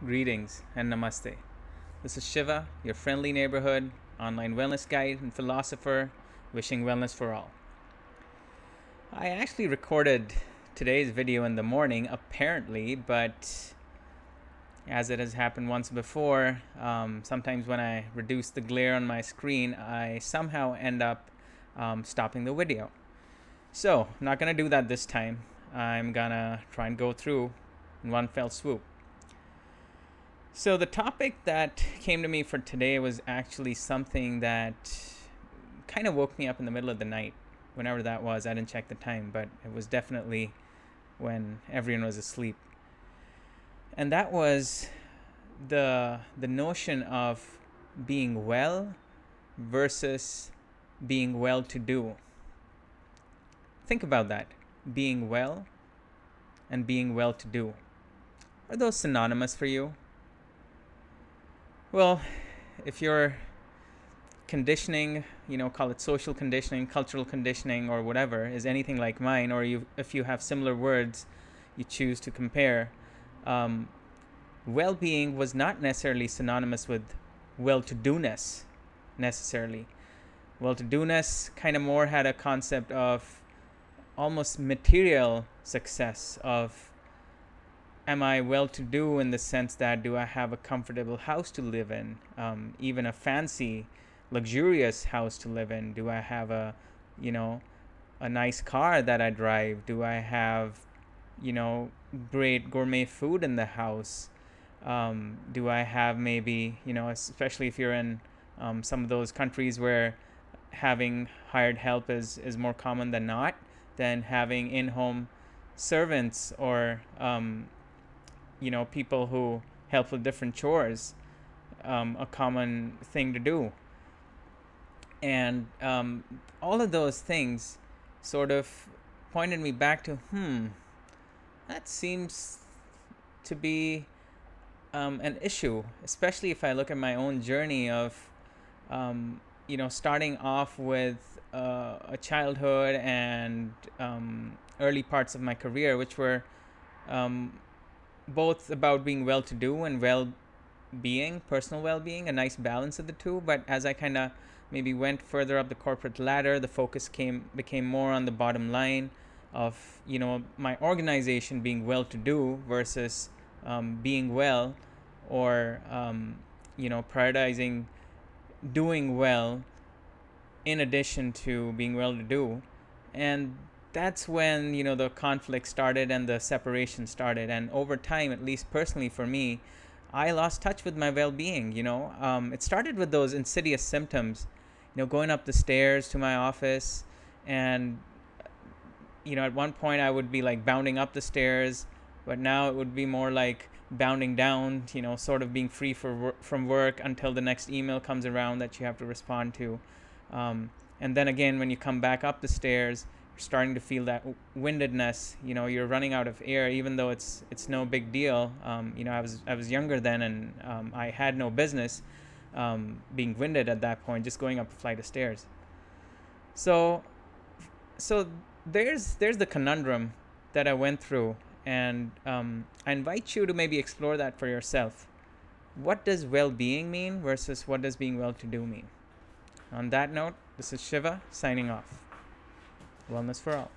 Greetings and namaste. This is Shiva, your friendly neighborhood, online wellness guide and philosopher, wishing wellness for all. I actually recorded today's video in the morning, apparently, but as it has happened once before, sometimes when I reduce the glare on my screen, I somehow end up stopping the video. So, I'm not going to do that this time. I'm going to try and go through in one fell swoop. So the topic that came to me for today was actually something that kind of woke me up in the middle of the night. Whenever that was, I didn't check the time, but it was definitely when everyone was asleep. And that was the notion of being well versus being well-to-do. Think about that. Being well and being well-to-do. Are those synonymous for you? Well, if your conditioning, call it social conditioning, cultural conditioning, or whatever, is anything like mine, or if you have similar words you choose to compare, well-being was not necessarily synonymous with well-to-do-ness, necessarily. Well-to-do-ness kind of more had a concept of almost material success, of am I well-to-do in the sense that do I have a comfortable house to live in, even a fancy, luxurious house to live in? Do I have a nice car that I drive? Do I have, great gourmet food in the house? Do I have maybe, especially if you're in some of those countries where having hired help is more common than not, than having in-home servants or people who help with different chores, a common thing to do. And all of those things sort of pointed me back to, that seems to be an issue, especially if I look at my own journey of, starting off with a childhood and early parts of my career, which were both about being well-to-do and well-being, personal well-being, a nice balance of the two. But as I kind of maybe went further up the corporate ladder, the focus became more on the bottom line of, my organization being well-to-do versus being well, or, prioritizing doing well in addition to being well-to-do. And that's when, the conflict started and the separation started. And over time, at least personally for me, I lost touch with my well-being. It started with those insidious symptoms, going up the stairs to my office. And, at one point I would be like bounding up the stairs, but now it would be more like bounding down, sort of being free from work until the next email comes around that you have to respond to. And then again, when you come back up the stairs, starting to feel that windedness, you're running out of air, even though it's no big deal. I was younger then, and I had no business being winded at that point, just going up a flight of stairs. So there's the conundrum that I went through, and I invite you to maybe explore that for yourself. What does well-being mean versus what does being well-to-do mean? On that note, this is Shiva signing off. Wellness for all.